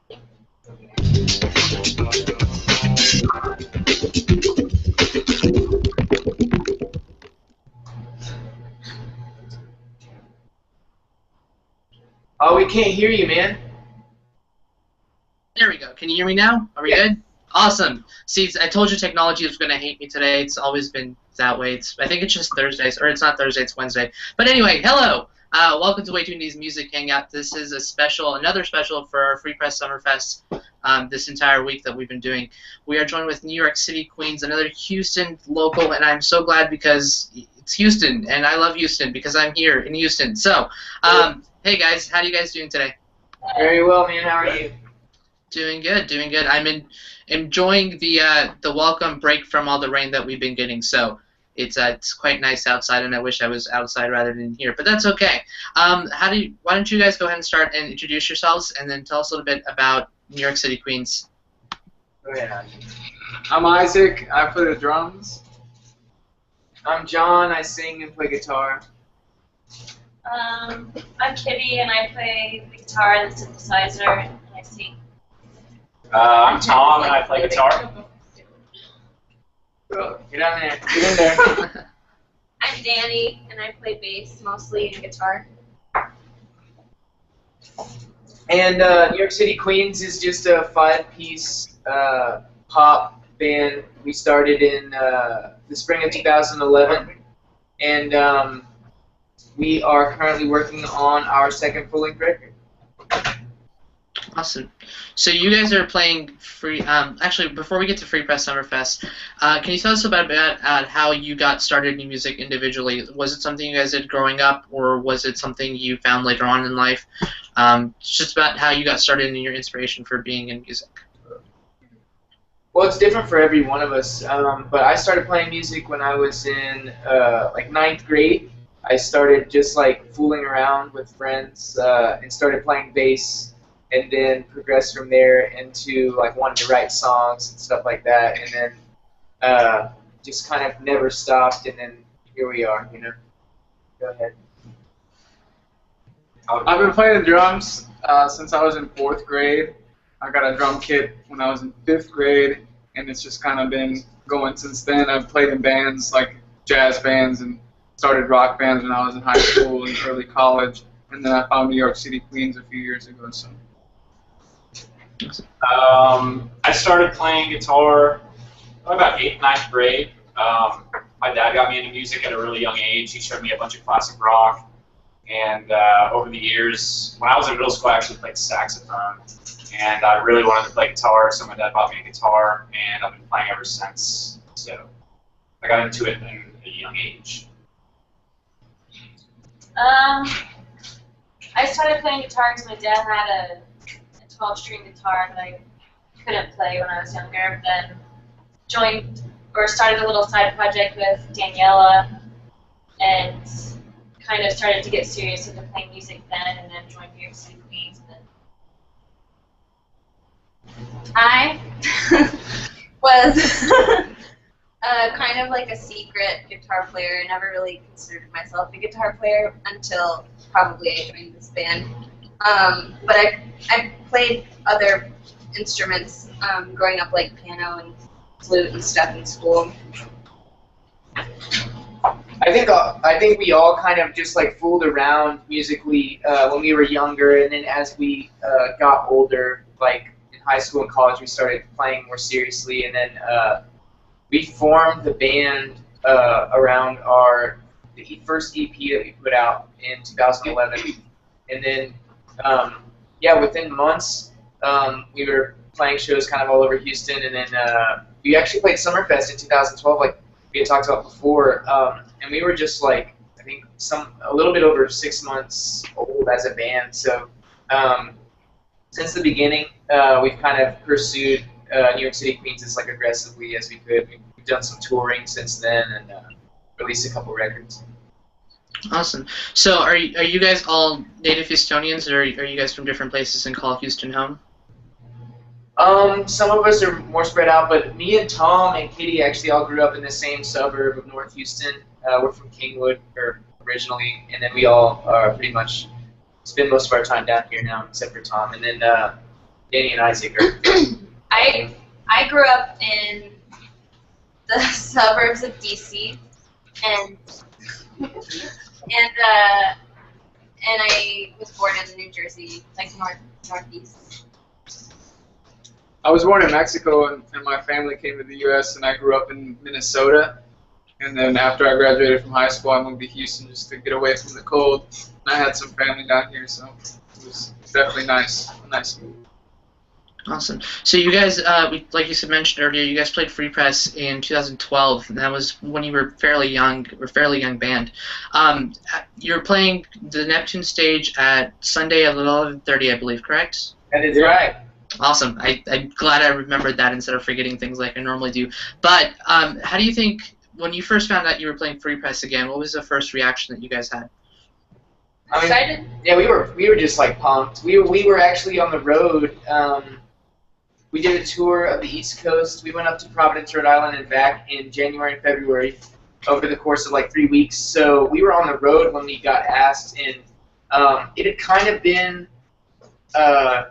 Oh, we can't hear you, man. There we go. Can you hear me now? Are we good? Awesome. See, I told you technology was going to hate me today. It's always been that way. I think it's just Thursdays, or it's not Thursday, it's Wednesday. But anyway, hello. Welcome to Way Too Indie's Music Hangout. This is another special for our Free Press Summerfest this entire week that we've been doing. We are joined with New York City Queens, another Houston local, and I'm so glad because it's Houston, and I love Houston because I'm here in Houston. So, hey guys, how are you guys doing today? Very well, man. How are you? Doing good, doing good. I'm enjoying the welcome break from all the rain that we've been getting. So it's quite nice outside, and I wish I was outside rather than here. But that's okay. Why don't you guys go ahead and start and introduce yourselves, and then tell us a little bit about New York City Queens. Go ahead, Isaac. I'm Isaac. I play the drums. I'm John. I sing and play guitar. I'm Kitty, and I play the guitar and the synthesizer, and I sing. I'm Tom, and I play guitar. Go, get on there. Get in there. I'm Danny, and I play bass mostly and guitar. And New York City Queens is just a 5-piece pop band. We started in the spring of 2011, and we are currently working on our second full-length record. Awesome. So you guys are playing free. Actually, before we get to Free Press Summerfest, can you tell us about how you got started in music individually? Was it something you guys did growing up, or was it something you found later on in life? Just about how you got started and your inspiration for being in music. Well, it's different for every one of us. But I started playing music when I was in like 9th grade. I started just like fooling around with friends and started playing bass. And then progressed from there into like wanting to write songs and stuff like that, and then just kind of never stopped, and then here we are, you know. Go ahead. I've been playing the drums since I was in 4th grade. I got a drum kit when I was in 5th grade, and it's just kind of been going since then. I've played in bands like jazz bands and started rock bands when I was in high school and early college, and then I found New York City Queens a few years ago. So. I started playing guitar about 8th, 9th grade. My dad got me into music at a really young age. He showed me a bunch of classic rock. And over the years, when I was in middle school, I actually played saxophone. And I really wanted to play guitar, so my dad bought me a guitar, and I've been playing ever since. So I got into it at a young age. I started playing guitar because my dad had a 12-string guitar that I couldn't play when I was younger. Then started a little side project with Daniela, and kind of started to get serious into playing music then, and then joined New York City Queens. I was kind of like a secret guitar player. I never really considered myself a guitar player until probably I joined this band. But I played other instruments growing up, like piano and flute and stuff in school. I think we all kind of just like fooled around musically when we were younger, and then as we got older, like in high school and college, we started playing more seriously, and then we formed the band around the first EP that we put out in 2011, and then yeah, within months we were playing shows kind of all over Houston, and then we actually played Summerfest in 2012, like we had talked about before, and we were just like I think a little bit over 6 months old as a band. So since the beginning, we've kind of pursued New York City Queens as like aggressively as we could. We've done some touring since then and released a couple records. Awesome. So are you guys all native Houstonians, or are you guys from different places and call Houston home? Some of us are more spread out, but me and Tom and Kitty actually all grew up in the same suburb of North Houston. We're from Kingwood originally, and then we all pretty much spend most of our time down here now, except for Tom. And then Danny and Isaac are. I grew up in the suburbs of DC, and I was born in New Jersey, like northeast. I was born in Mexico, and my family came to the U.S., and I grew up in Minnesota. And then after I graduated from high school, I moved to Houston just to get away from the cold. And I had some family down here, so it was definitely nice. A nice move. Awesome. So you guys, like you mentioned earlier, you guys played Free Press in 2012, and that was when you were fairly young band. You're playing the Neptune stage at Sunday at 11:30, I believe, correct? That is right. Awesome. I'm glad I remembered that instead of forgetting things like I normally do. But how do you think, when you first found out you were playing Free Press again, what was the first reaction that you guys had? I mean, Excited? yeah, we were just like pumped. We were actually on the road. We did a tour of the East Coast. We went up to Providence, Rhode Island, and back in January and February over the course of like 3 weeks. So we were on the road when we got asked, and it had kind of been. I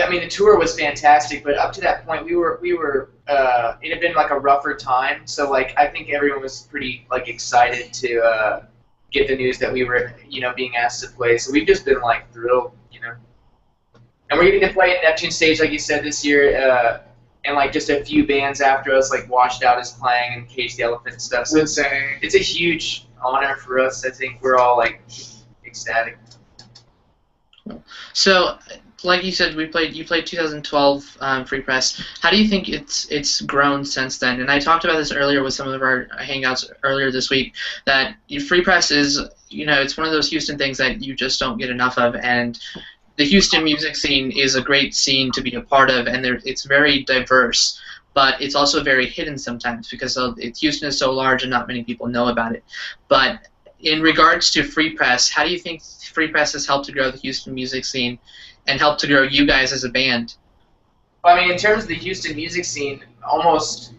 mean, the tour was fantastic, but up to that point, we were. It had been like a rougher time, so like I think everyone was pretty like excited to get the news that we were, being asked to play. So we've just been like thrilled, And we're getting to play at Neptune stage, like you said, this year, and like just a few bands after us, like Washed Out is playing and Cage the Elephant and stuff. So it's a huge honor for us. I think we're all like ecstatic. So, like you said, you played 2012 Free Press. How do you think it's grown since then? And I talked about this earlier with some of our hangouts earlier this week, that Free Press is, it's one of those Houston things that you just don't get enough of, and the Houston music scene is a great scene to be a part of, and it's very diverse, but it's also very hidden sometimes because Houston is so large and not many people know about it. But in regards to Free Press, how do you think Free Press has helped to grow the Houston music scene and helped to grow you guys as a band? Well, I mean, in terms of the Houston music scene, almost,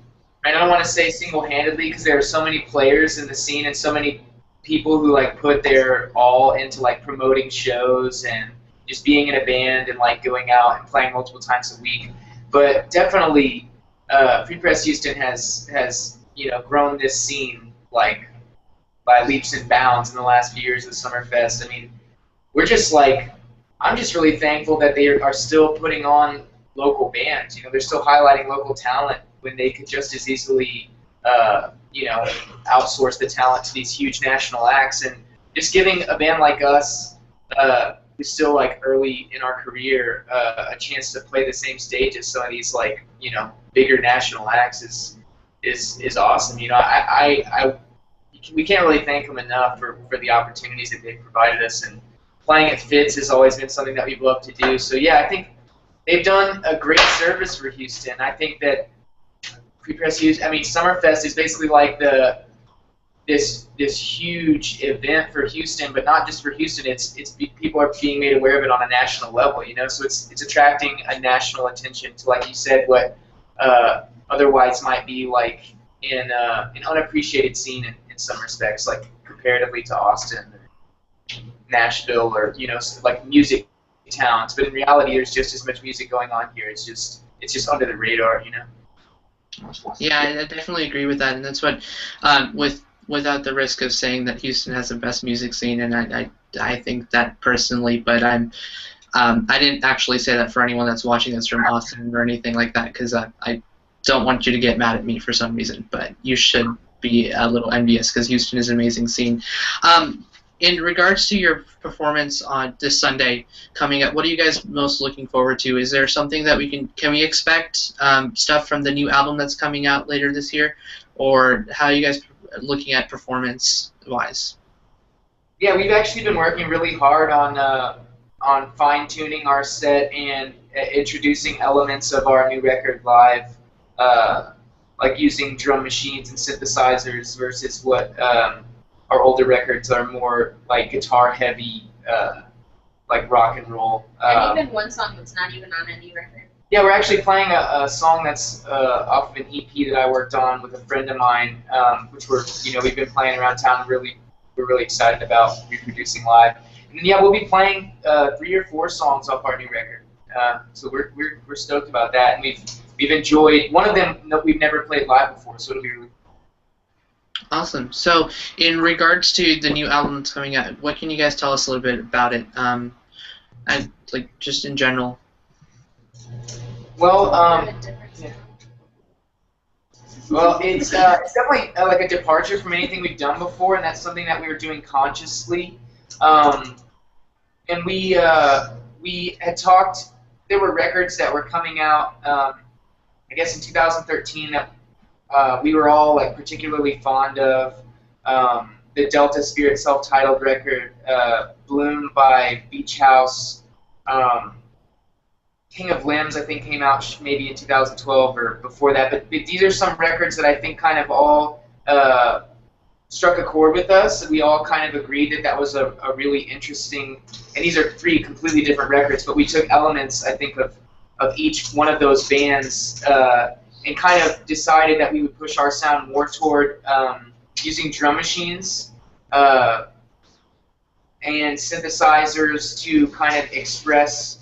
I don't want to say single-handedly because there are so many players in the scene and so many people who like put their all into like promoting shows and just being in a band and like going out and playing multiple times a week. But definitely, Free Press Houston has grown this scene like by leaps and bounds in the last few years with Summerfest. I mean, we're just like, I'm just really thankful that they are still putting on local bands. They're still highlighting local talent when they could just as easily, outsource the talent to these huge national acts, and just giving a band like us, who's still like early in our career, a chance to play the same stage as some of these like bigger national acts is awesome. We can't really thank them enough for the opportunities that they've provided us, and playing at Fitz has always been something that we've loved to do. So yeah, I think they've done a great service for Houston. I think that Free Press Houston, I mean, Summerfest is basically like this huge event for Houston, but not just for Houston. It's people are being made aware of it on a national level, So it's attracting a national attention to, like you said, what otherwise might be like an unappreciated scene in some respects, like comparatively to Austin or Nashville or like music towns. But in reality, there's just as much music going on here. It's just under the radar, Yeah, I definitely agree with that, and that's what without the risk of saying that Houston has the best music scene, and I think that personally, but I didn't actually say that for anyone that's watching this from Austin or anything like that, because I don't want you to get mad at me for some reason, but you should be a little envious because Houston is an amazing scene. In regards to your performance on this Sunday coming up, what are you guys most looking forward to? Is there something that can we expect stuff from the new album that's coming out later this year, or how are you guys looking at performance-wise? Yeah, we've actually been working really hard on fine-tuning our set and introducing elements of our new record live, like using drum machines and synthesizers versus what our older records are more like guitar-heavy, like rock and roll. And even one song that's not even on any record. Yeah, we're actually playing a song that's off of an EP that I worked on with a friend of mine, which we've been playing around town. We're really excited about reproducing live. And then, yeah, we'll be playing 3 or 4 songs off our new record. So we're stoked about that, and we've enjoyed one of them. No, we've never played live before, so it'll be really Awesome. So, in regards to the new album that's coming out, what can you guys tell us a little bit about it? And like just in general. well. Well, it's definitely like a departure from anything we've done before, and that's something that we were doing consciously. And we had talked. There were records that were coming out. I guess in 2013 that we were all like particularly fond of. The Delta Spirit self-titled record, Bloom by Beach House. King of Limbs, I think, came out maybe in 2012 or before that. But these are some records that I think kind of all struck a chord with us. We all kind of agreed that that was a really interesting, and these are 3 completely different records, but we took elements, I think, of each one of those bands and kind of decided that we would push our sound more toward using drum machines and synthesizers to kind of express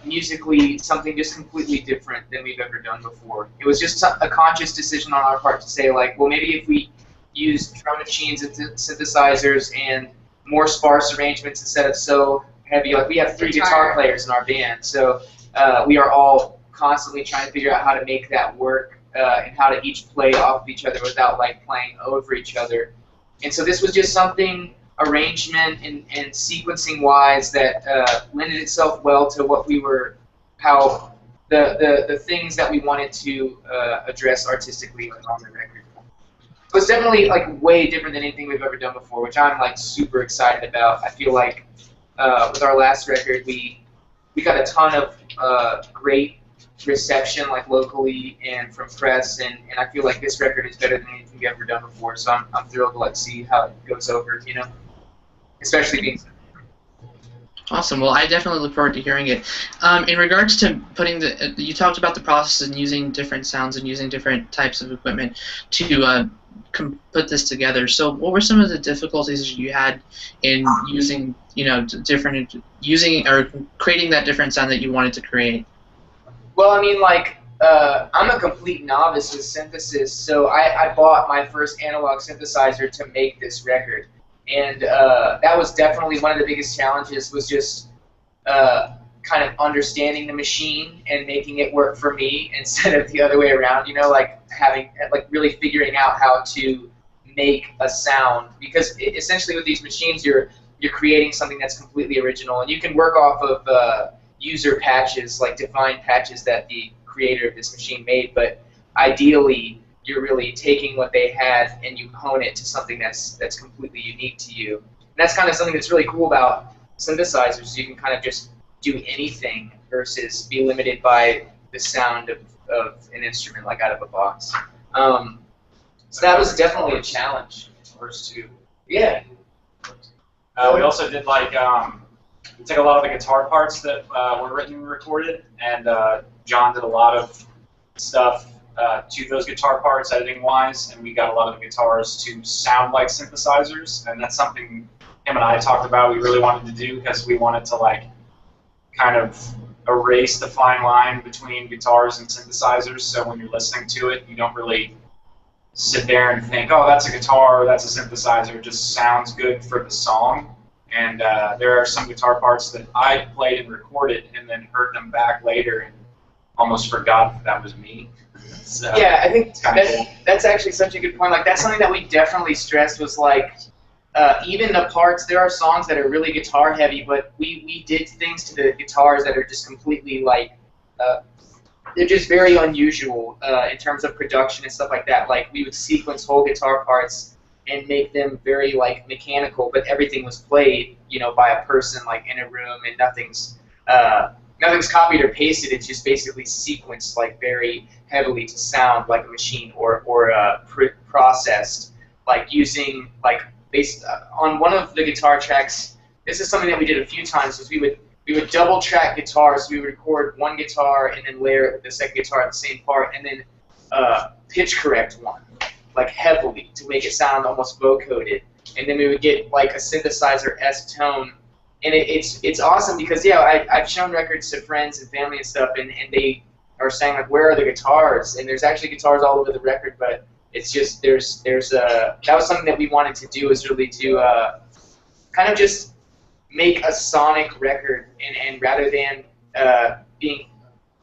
musically something just completely different than we've ever done before. It was just a conscious decision on our part to say, like, well, maybe if we use drum machines and synthesizers and more sparse arrangements instead of so heavy, like we have 3 guitar players in our band, so we are all constantly trying to figure out how to make that work and how to each play off of each other without like playing over each other. And so this was just something arrangement and sequencing wise that lended itself well to what we were, how the things that we wanted to address artistically like on the record. It was definitely like way different than anything we've ever done before, which I'm like super excited about. I feel like with our last record we got a ton of great reception like locally and from press, and I feel like this record is better than anything we've ever done before. So I'm thrilled to like see how it goes over, you know. Especially being Awesome. Well, I definitely look forward to hearing it. In regards to putting you talked about the process and using different sounds and using different types of equipment to put this together. So, what were some of the difficulties you had in using, using or creating that different sound that you wanted to create? Well, I mean, like, I'm a complete novice with synthesis, so I bought my first analog synthesizer to make this record. And that was definitely one of the biggest challenges, was just kind of understanding the machine and making it work for me instead of the other way around, like really figuring out how to make a sound. Because essentially with these machines, you're creating something that's completely original, and you can work off of user patches, like defined patches that the creator of this machine made, but ideally you're really taking what they had and you hone it to something that's completely unique to you. And that's kind of something that's really cool about synthesizers. You can kind of just do anything versus be limited by the sound of an instrument like out of a box. So that was definitely a challenge for us too. Yeah. We also did like we took a lot of the guitar parts that were written and recorded, and John did a lot of stuff to those guitar parts editing-wise, and we got a lot of the guitars to sound like synthesizers, and that's something him and I talked about we really wanted to do, because we wanted to like kind of erase the fine line between guitars and synthesizers, so when you're listening to it, you don't really sit there and think, oh, that's a guitar or that's a synthesizer. It just sounds good for the song. And there are some guitar parts that I played and recorded and then heard them back later and almost forgot that was me. So, yeah, I think that's actually such a good point. Like, that's something that we definitely stressed, was like, even the parts, there are songs that are really guitar heavy, but we did things to the guitars that are just completely like, they're just very unusual in terms of production and stuff like that. Like, we would sequence whole guitar parts and make them very like mechanical, but everything was played, by a person like in a room, and nothing's copied or pasted. It's just basically sequenced like very heavily to sound like a machine or processed, like using like based on one of the guitar tracks. This is something that we did a few times. Was we would double track guitars. We would record one guitar and then layer it with the second guitar at the same part, and then pitch correct one like heavily to make it sound almost vocoded. And then we would get like a synthesizer-esque tone and it's awesome because yeah, I've shown records to friends and family and stuff, and they are saying like, where are the guitars? And there's actually guitars all over the record, but it's just there's that was something that we wanted to do, is really to kind of just make a sonic record, and rather than being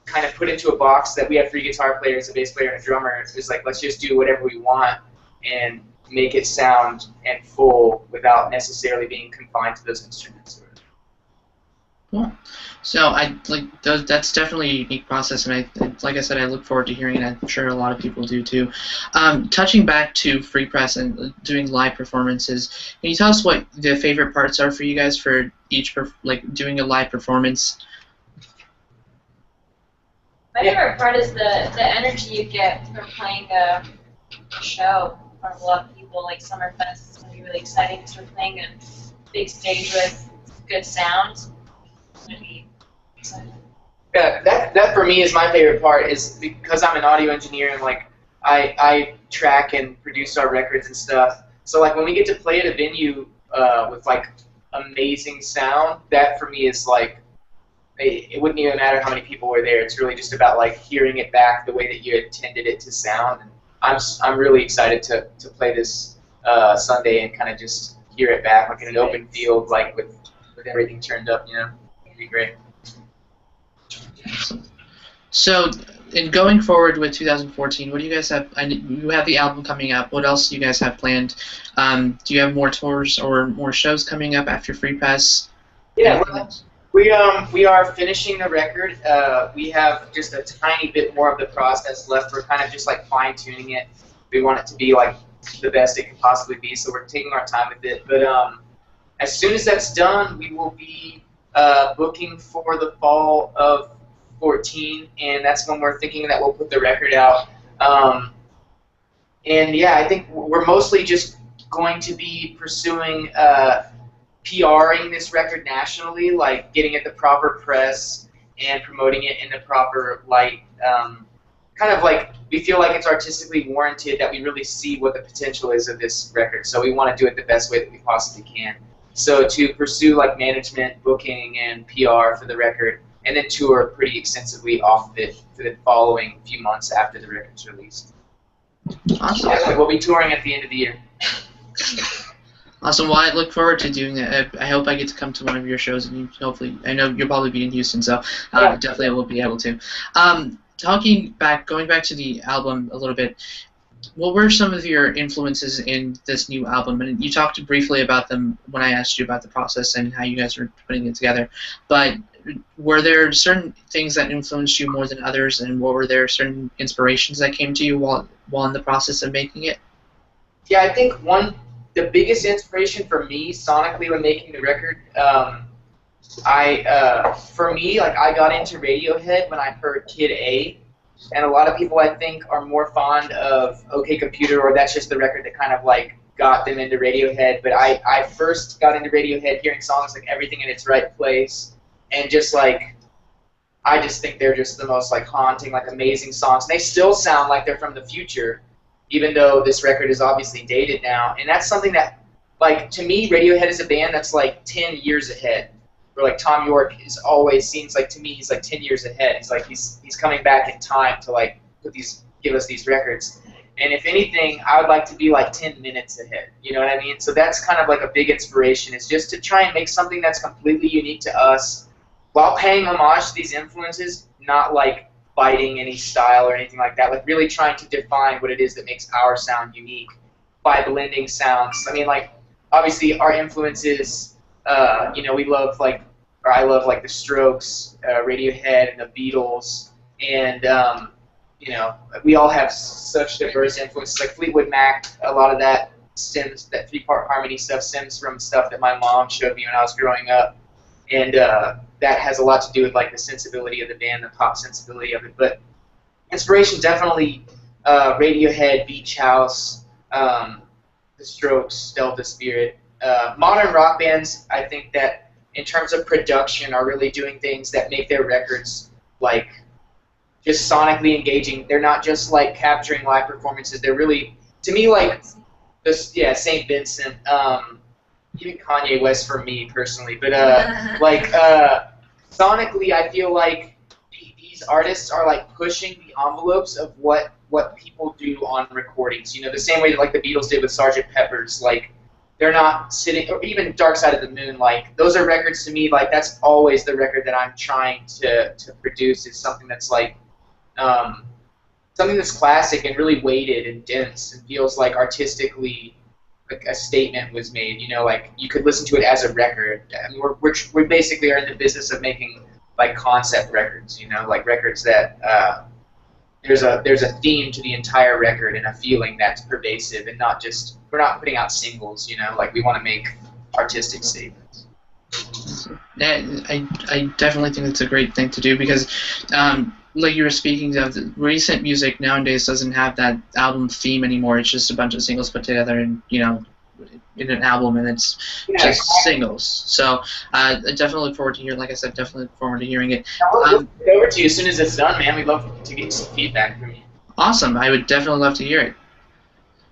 kind of put into a box that we have 3 guitar players, a bass player, and a drummer, it's like, let's just do whatever we want and make it sound and full without necessarily being confined to those instruments. Cool. So that's definitely a unique process, and like I said, I look forward to hearing it. I'm sure a lot of people do too. Touching back to Free Press and doing live performances, can you tell us what the favorite parts are for you guys for each, doing a live performance? My favorite part is the energy you get from playing a show for a lot of people. Like Summerfest is going to be really exciting because we're playing a big stage with good sound. It's going to be exciting. Yeah, that for me is my favorite part, is because I'm an audio engineer and like I track and produce our records and stuff. So like when we get to play at a venue with like amazing sound, that for me is like, it wouldn't even matter how many people were there. It's really just about like hearing it back the way that you intended it to sound. And I'm really excited to play this Sunday and kind of just hear it back like in an open field, like with everything turned up. You know, it'd be great. So, in going forward with 2014, what do you guys have? You have the album coming up. What else do you guys have planned? Do you have more tours or more shows coming up after Free Press? Yeah. We are finishing the record. We have just a tiny bit more of the process left. We're kind of just like fine-tuning it. We want it to be like the best it can possibly be, so we're taking our time with it. But as soon as that's done, we will be booking for the fall of 14, and that's when we're thinking that we'll put the record out. And yeah, I think we're mostly just going to be pursuing PRing this record nationally, like getting it the proper press and promoting it in the proper light. Kind of like we feel like it's artistically warranted, that we really see what the potential is of this record. So we want to do it the best way that we possibly can. So to pursue like management, booking, and PR for the record, and then tour pretty extensively off of it for the following few months after the record's released. Awesome. Yeah, we'll be touring at the end of the year. Awesome. Well, I look forward to doing that. I hope I get to come to one of your shows, and hopefully, I know you'll probably be in Houston, so definitely I will be able to. Going back to the album a little bit, what were some of your influences in this new album? And you talked briefly about them when I asked you about the process and how you guys were putting it together, but were there certain things that influenced you more than others, and what were there certain inspirations that came to you while in the process of making it? Yeah, I think the biggest inspiration for me sonically when making the record, for me, like I got into Radiohead when I heard Kid A, and a lot of people I think are more fond of OK Computer, or that's just the record that kind of like got them into Radiohead. But I first got into Radiohead hearing songs like Everything in Its Right Place, and just like I just think they're just the most like haunting, like amazing songs. And they still sound like they're from the future, even though this record is obviously dated now. And that's something that, like, to me, Radiohead is a band that's like 10 years ahead. Where like Tom York seems like, to me, he's like 10 years ahead. He's like he's coming back in time to like give us these records. And if anything, I would like to be like 10 minutes ahead. You know what I mean? So that's kind of like a big inspiration, is just to try and make something that's completely unique to us, while paying homage to these influences, not like biting any style or anything like that. Like really trying to define what it is that makes our sound unique by blending sounds. I mean, like obviously our influences. We love I love like the Strokes, Radiohead, and the Beatles, and we all have such diverse influences. Like Fleetwood Mac, a lot of that three-part harmony stuff stems from stuff that my mom showed me when I was growing up, and that has a lot to do with like the sensibility of the band, the pop sensibility of it. But inspiration definitely Radiohead, Beach House, the Strokes, Delta Spirit. Modern rock bands, I think that in terms of production, are really doing things that make their records like just sonically engaging. They're not just like capturing live performances. They're really, to me, like this. Yeah, St. Vincent. even Kanye West for me personally, but like sonically, I feel like these artists are like pushing the envelopes of what people do on recordings. You know, the same way that like the Beatles did with Sgt. Pepper's. Like, they're not sitting, or even Dark Side of the Moon. Like, those are records to me. Like, that's always the record that I'm trying to produce. Is something that's like something that's classic and really weighted and dense and feels like artistically like a statement was made. You know, like you could listen to it as a record. I mean, we basically are in the business of making like concept records. You know, like records that there's a theme to the entire record and a feeling that's pervasive, and not just, we're not putting out singles. You know, like we want to make artistic statements. Yeah, I definitely think it's a great thing to do because, like you were speaking of, the recent music nowadays doesn't have that album theme anymore. It's just a bunch of singles put together and, you know, in an album, and it's just singles. So I definitely look forward to hearing. Like I said, definitely look forward to hearing it. I'll get it over to you as soon as it's done, man. We'd love to get some feedback from you. Awesome. I would definitely love to hear it.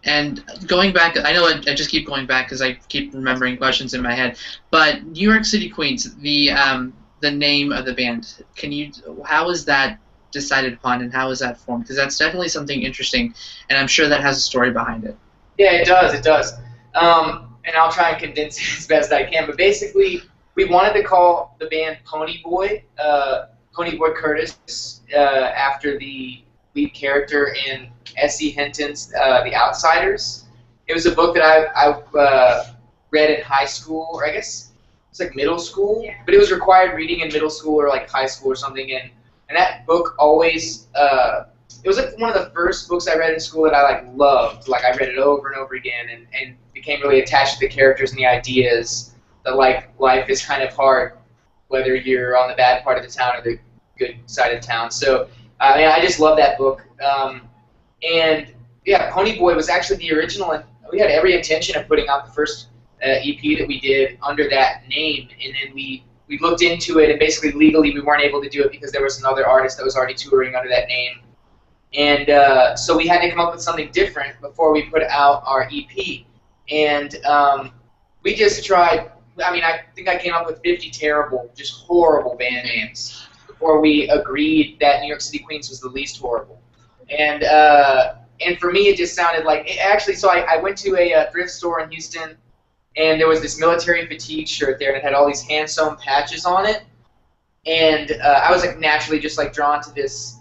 And going back, I know I just keep going back because I keep remembering questions in my head. But New York City Queens, the name of the band. How was that decided upon, and how was that formed? Because that's definitely something interesting, and I'm sure that has a story behind it. Yeah, it does. It does. And I'll try and condense it as best I can. But basically, we wanted to call the band Pony Boy Curtis, after the lead character in S.E. Hinton's The Outsiders. It was a book that I read in high school, or I guess it's like middle school. Yeah. But it was required reading in middle school or like high school or something. And that book always, it was like one of the first books I read in school that I like loved. Like I read it over and over again, and became really attached to the characters and the ideas that like life is kind of hard, whether you're on the bad part of the town or the good side of town. So I just love that book. And yeah, Pony Boy was actually the original, and we had every intention of putting out the first EP that we did under that name, and then we looked into it, and basically legally we weren't able to do it because there was another artist that was already touring under that name. And so we had to come up with something different before we put out our EP. And we just tried, I mean, I think I came up with 50 terrible, just horrible band names before we agreed that New York City Queens was the least horrible. And for me, it just sounded like, so I went to a thrift store in Houston, and there was this military fatigue shirt there, and it had all these hand-sewn patches on it. And I was like naturally just like drawn to this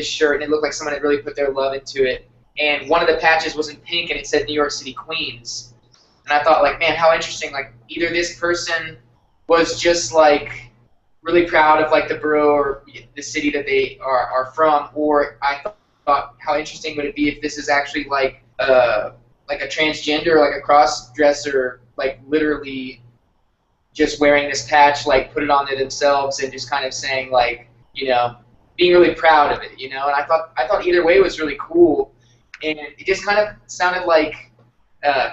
shirt, and it looked like someone had really put their love into it. And one of the patches was in pink, and it said New York City Queens. And I thought, like, man, how interesting. Like, either this person was just like really proud of like the borough or the city that they are from, or I thought how interesting would it be if this is actually like a transgender, like a cross-dresser, like literally just wearing this patch, like put it on there themselves and just kind of saying like, you know, being really proud of it, you know. And I thought either way was really cool, and it just kind of sounded like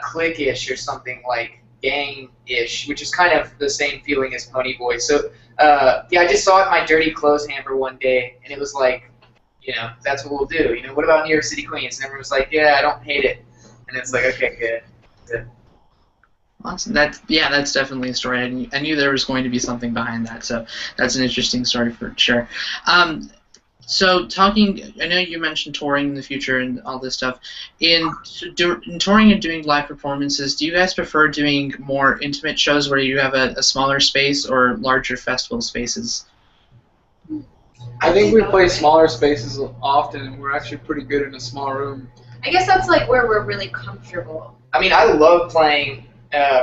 clique-ish or something, like gang-ish, which is kind of the same feeling as Pony Boy. So yeah, I just saw it in my dirty clothes hamper one day, and it was like, you know, that's what we'll do. You know, what about New York City Queens? And everyone was like, yeah, I don't hate it. And it's like, okay, good. Awesome. That's definitely a story. I knew there was going to be something behind that, so that's an interesting story for sure. So talking, I know you mentioned touring in the future and all this stuff. In touring and doing live performances, do you guys prefer doing more intimate shows where you have a smaller space or larger festival spaces? I think we play smaller spaces often, and we're actually pretty good in a small room. I guess that's like where we're really comfortable. I mean, I love playing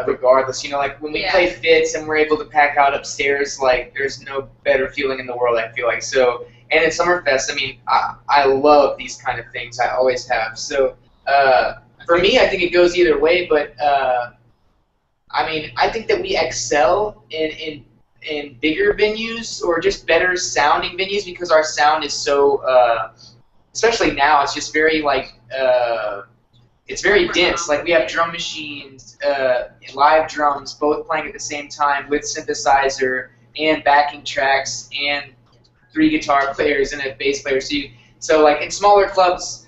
regardless. You know, like when we play Fits and we're able to pack out upstairs, like there's no better feeling in the world, I feel like. So, and at Summerfest, I mean, I love these kind of things. I always have. So for me, I think it goes either way. But I mean, I think that we excel in bigger venues or just better sounding venues because our sound is so, especially now, it's just very like, it's very dense. Like we have drum machines, live drums, both playing at the same time with synthesizer and backing tracks and 3 guitar players and a bass player. So like in smaller clubs,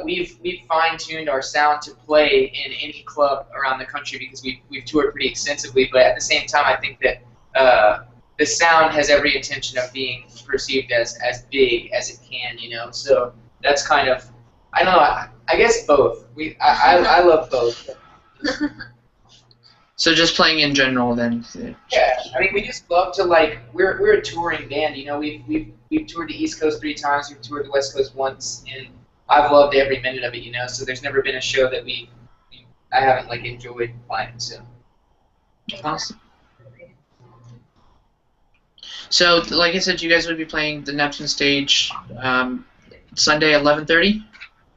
we've fine-tuned our sound to play in any club around the country because we've toured pretty extensively. But at the same time, I think that the sound has every intention of being perceived as big as it can, you know. So that's kind of, I don't know. I guess both. I love both. So just playing in general, then. Yeah, I mean, we just love to like. We're a touring band, you know. We've toured the East Coast 3 times. We've toured the West Coast once, and I've loved every minute of it, you know. So there's never been a show that I haven't like enjoyed playing. So. Awesome. So, like I said, you guys would be playing the Neptune stage Sunday at 11:30.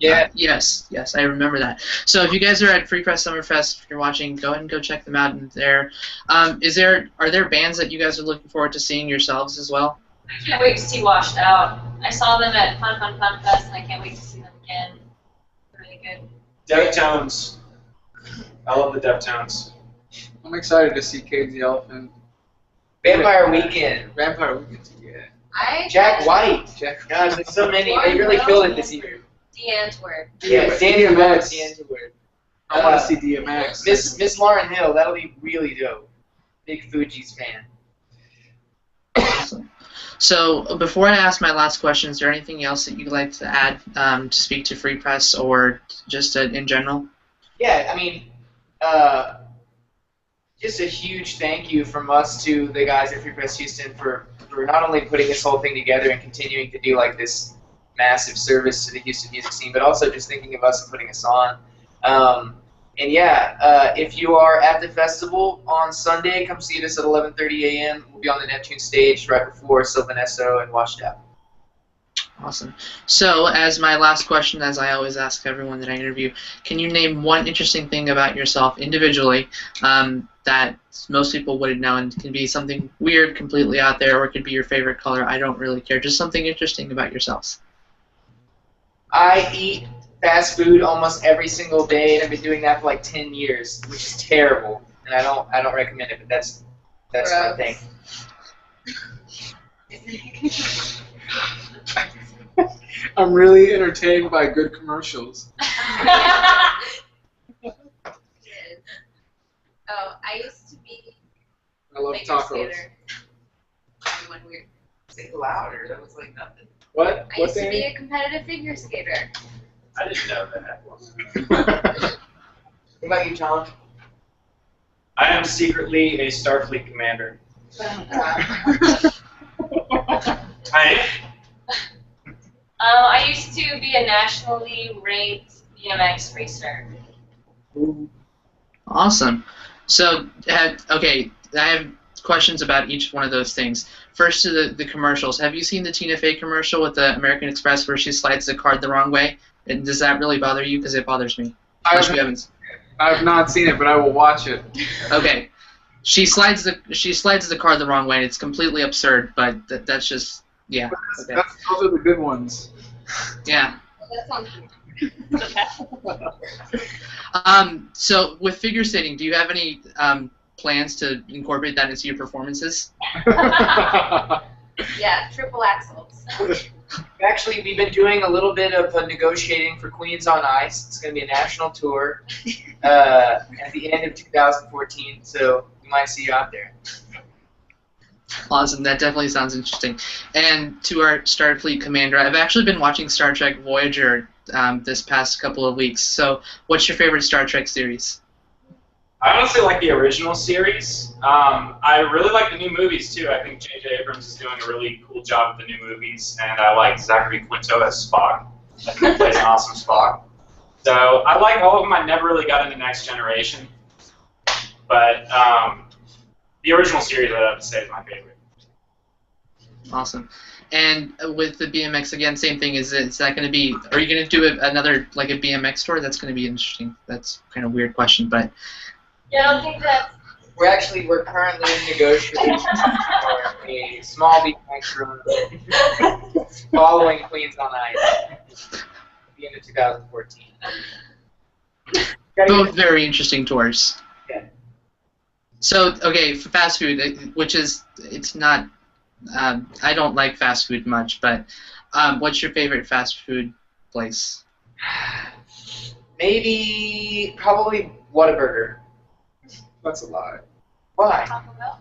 Yeah. Yes, I remember that. So if you guys are at Free Press Summerfest, if you're watching, go ahead and go check them out in there. Are there bands that you guys are looking forward to seeing yourselves as well? I can't wait to see Washed Out. I saw them at Fun Fest, and I can't wait to see them again. They're really good. Deftones. I love the Deftones. I'm excited to see Cage the Elephant. Vampire Weekend. Vampire Weekend, yeah. Jack White. God, there's so many. They really killed it this year. D'Antwerp. Yeah, DMX. D'Antwerp. I want to see DMX. Miss Lauryn Hill. That'll be really dope. Big Fugees fan. Awesome. So before I ask my last question, is there anything else that you'd like to add to speak to Free Press or just in general? Yeah, I mean, just a huge thank you from us to the guys at Free Press Houston for not only putting this whole thing together and continuing to do like this massive service to the Houston music scene, but also just thinking of us and putting us on. And yeah, if you are at the festival on Sunday, come see us at 11:30 a.m. We'll be on the Neptune stage right before Sylvanesso and Washed Out. Awesome. So, as my last question, as I always ask everyone that I interview, can you name one interesting thing about yourself individually that most people wouldn't know, and it can be something weird, completely out there, or it could be your favorite color? I don't really care. Just something interesting about yourselves. I eat fast food almost every single day, and I've been doing that for like 10 years, which is terrible, and I don't recommend it. But that's my thing. I'm really entertained by good commercials. Oh, I used to be I love figure tacos. skater. Everyone weird. Say it louder. That was like nothing. What? I used to be a competitive figure skater. I didn't know that. What about you, Tom? I am secretly a Starfleet commander. I used to be a nationally ranked BMX racer. Awesome. So, okay, I have questions about each one of those things. First, to the commercials. Have you seen the Tina Fey commercial with the American Express where she slides the card the wrong way? And does that really bother you? Because it bothers me. I've not seen it, but I will watch it. Okay. She slides the card the wrong way, and it's completely absurd. But that's just Okay. Those are the good ones. Yeah. That sounds weird. So with figure skating, do you have any plans to incorporate that into your performances? Yeah, triple axles. Actually, we've been doing a little bit of negotiating for Queens on Ice. It's going to be a national tour at the end of 2014, so we might see you out there. Awesome, that definitely sounds interesting. And to our Starfleet commander, I've actually been watching Star Trek Voyager this past couple of weeks. So, what's your favorite Star Trek series? I honestly like the original series. I really like the new movies too. I think J.J. Abrams is doing a really cool job with the new movies, and I like Zachary Quinto as Spock. I think he plays an awesome Spock. So I like all of them. I never really got into Next Generation, but the original series I have to say is my favorite. Awesome. And with the BMX again, same thing. Is that going to be? Are you going to do another like a BMX tour? That's going to be interesting. That's kind of a weird question, but. Yeah, I don't think that. We're currently negotiating for a small BMX run following Queens on Ice at the end of 2014. Both very interesting tours. Yeah. So, okay, for fast food, which is, it's not, I don't like fast food much, but what's your favorite fast food place? Maybe, probably Whataburger. That's a lie. Why? Taco Bell.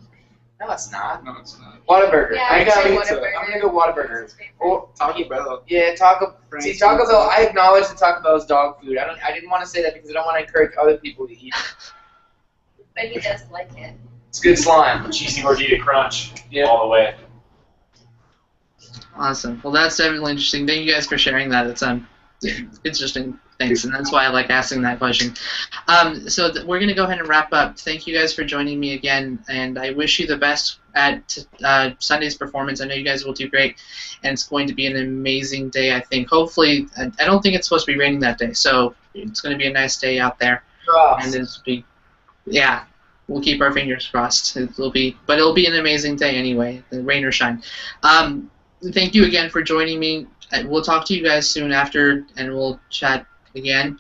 No, it's not. No, it's not. Whataburger. Yeah, I'm I'd say gonna go Whataburger. Oh, Taco Bell. yeah, Taco. Frank's See, Taco Pizza. Bell. I acknowledge that Taco Bell is dog food. I didn't want to say that because I don't want to encourage other people to eat it. But he does like it. It's good slime. Cheesy gordita crunch Yeah. all the way. Awesome. Well, that's definitely interesting. Thank you guys for sharing that. It's interesting. Thanks, and that's why I like asking that question. So we're gonna go ahead and wrap up. Thank you guys for joining me again, and I wish you the best at Sunday's performance. I know you guys will do great, and it's going to be an amazing day. I think. Hopefully, I don't think it's supposed to be raining that day, so it's going to be a nice day out there. And it's be, yeah. We'll keep our fingers crossed. It'll be an amazing day anyway, rain or shine. Thank you again for joining me. We'll talk to you guys soon after, and we'll chat again.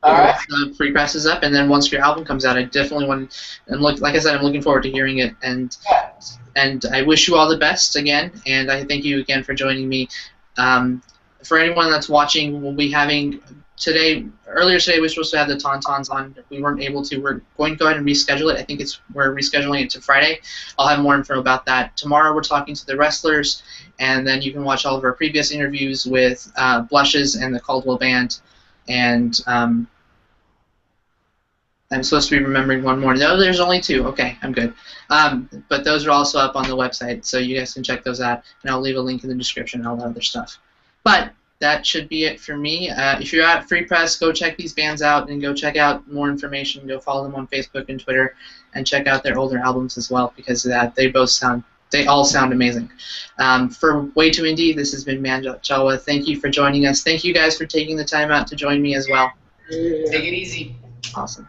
All right. The free press is up, and then once your album comes out, I definitely want. And like I said, I'm looking forward to hearing it. And I wish you all the best again, and I thank you again for joining me. For anyone that's watching, we'll be having today. Earlier today, we were supposed to have the Tauntauns on. We weren't able to. We're going to go ahead and reschedule it. I think we're rescheduling it to Friday. I'll have more info about that tomorrow. We're talking to the wrestlers, and then you can watch all of our previous interviews with Blushes and the Caldwell Band. And I'm supposed to be remembering one more. No, there's only two. Okay, I'm good. But those are also up on the website, so you guys can check those out. And I'll leave a link in the description and all that other stuff. But that should be it for me. If you're at Free Press, go check these bands out and go check out more information. Go follow them on Facebook and Twitter, and check out their older albums as well, because of that they all sound amazing. For Way Too Indie, this has been Manjawa. Thank you for joining us. Thank you guys for taking the time out to join me as well. Take it easy. Awesome.